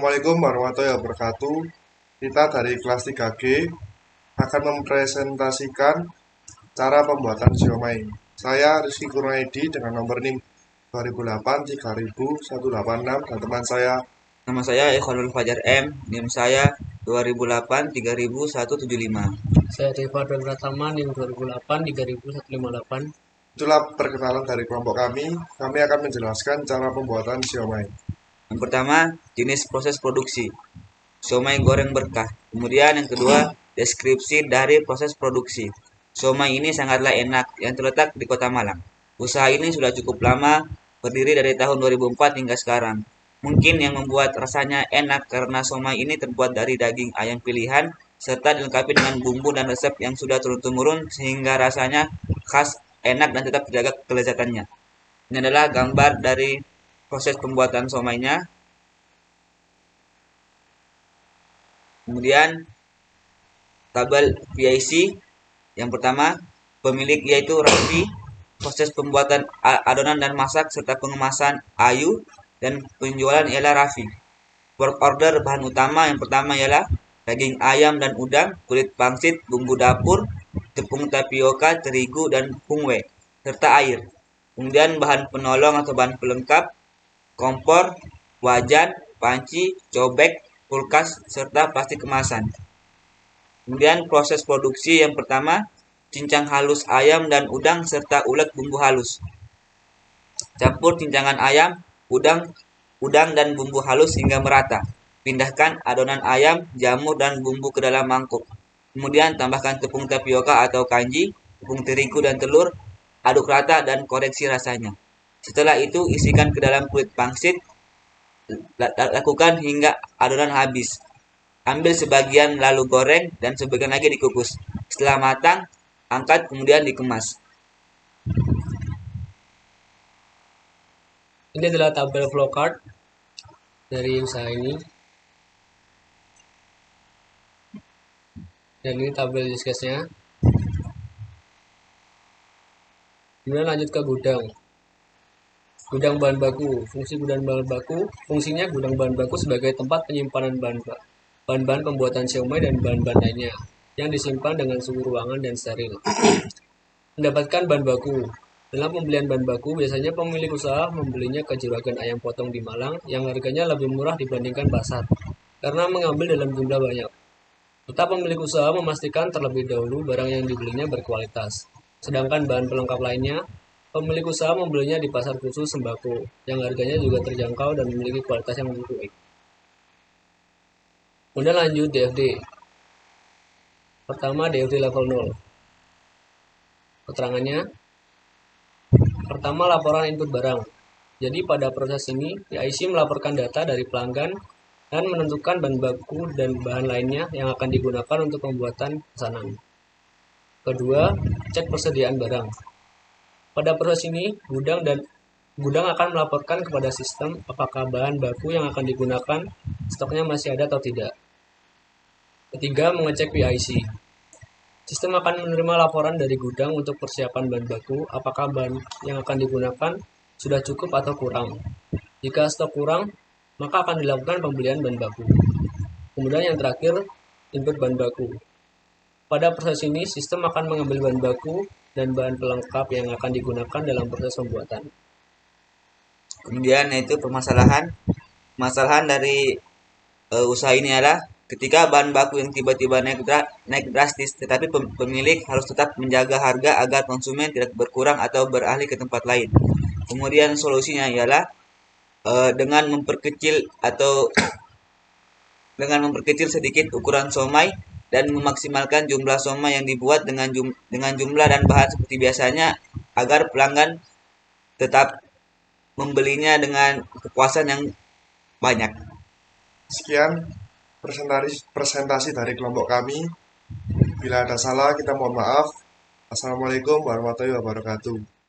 Assalamualaikum warahmatullahi wabarakatuh. Kita dari kelas 3G akan mempresentasikan cara pembuatan siomay. Saya Rizky Kurnaidi dengan nomor NIM 2008 30186 dan teman saya. Nama saya Ikhwanul Fajar M. NIM saya 2008 30175. Saya Deva Don Pratama, NIM 2008 30158. Itulah perkenalan dari kelompok kami. Kami akan menjelaskan cara pembuatan siomay. Yang pertama, jenis proses produksi siomay goreng berkah. Kemudian yang kedua, deskripsi dari proses produksi. Siomay ini sangatlah enak yang terletak di Kota Malang. Usaha ini sudah cukup lama, berdiri dari tahun 2004 hingga sekarang. Mungkin yang membuat rasanya enak karena siomay ini terbuat dari daging ayam pilihan serta dilengkapi dengan bumbu dan resep yang sudah turun-temurun sehingga rasanya khas, enak dan tetap terjaga kelezatannya. Ini adalah gambar dari proses pembuatan siomaynya. Kemudian tabel PIC yang pertama, pemilik yaitu Raffi, proses pembuatan adonan dan masak serta pengemasan Ayu, dan penjualan ialah Raffi. Work order bahan utama yang pertama ialah daging ayam dan udang, kulit pangsit, bumbu dapur, tepung tapioka, terigu, dan pungwe, serta air. Kemudian bahan penolong atau bahan pelengkap, kompor, wajan, panci, cobek, kulkas, serta plastik kemasan. Kemudian proses produksi yang pertama, cincang halus ayam dan udang serta ulek bumbu halus. Campur cincangan ayam, udang dan bumbu halus hingga merata. Pindahkan adonan ayam, jamur dan bumbu ke dalam mangkuk. Kemudian tambahkan tepung tapioka atau kanji, tepung terigu dan telur, aduk rata dan koreksi rasanya. Setelah itu isikan ke dalam kulit pangsit, lakukan hingga adonan habis. Ambil sebagian lalu goreng dan sebagian lagi dikukus. Setelah matang, angkat kemudian dikemas. Ini adalah tabel flowchart dari usaha ini. Dan ini tabel use case-nya. Kemudian lanjut ke gudang. Gudang bahan baku. Fungsinya gudang bahan baku sebagai tempat penyimpanan bahan-bahan pembuatan siomay dan bahan-bahan lainnya yang disimpan dengan suhu ruangan dan steril. Mendapatkan bahan baku. Dalam pembelian bahan baku, biasanya pemilik usaha membelinya ke Juragan Ayam Potong di Malang yang harganya lebih murah dibandingkan pasar karena mengambil dalam jumlah banyak. Tetap pemilik usaha memastikan terlebih dahulu barang yang dibelinya berkualitas. Sedangkan bahan pelengkap lainnya, pemilik usaha membelinya di pasar khusus sembako yang harganya juga terjangkau dan memiliki kualitas yang lebih baik. Kemudian lanjut DFD. Pertama, DFD level 0. Keterangannya, pertama, laporan input barang. Jadi pada proses ini, PIC melaporkan data dari pelanggan dan menentukan bahan baku dan bahan lainnya yang akan digunakan untuk pembuatan pesanan. Kedua, cek persediaan barang. Pada proses ini, gudang akan melaporkan kepada sistem apakah bahan baku yang akan digunakan stoknya masih ada atau tidak. Ketiga, mengecek PIC. Sistem akan menerima laporan dari gudang untuk persiapan bahan baku, apakah bahan yang akan digunakan sudah cukup atau kurang. Jika stok kurang, maka akan dilakukan pembelian bahan baku. Kemudian yang terakhir, input bahan baku. Pada proses ini, sistem akan mengambil bahan baku dan bahan pelengkap yang akan digunakan dalam proses pembuatan. Kemudian yaitu permasalahan dari usaha ini adalah ketika bahan baku yang tiba-tiba naik drastis, tetapi pemilik harus tetap menjaga harga agar konsumen tidak berkurang atau beralih ke tempat lain. Kemudian solusinya ialah dengan memperkecil sedikit ukuran siomay dan memaksimalkan jumlah siomay yang dibuat dengan jumlah dan bahan seperti biasanya agar pelanggan tetap membelinya dengan kepuasan yang banyak. Sekian presentasi dari kelompok kami. Bila ada salah, kita mohon maaf. Assalamualaikum warahmatullahi wabarakatuh.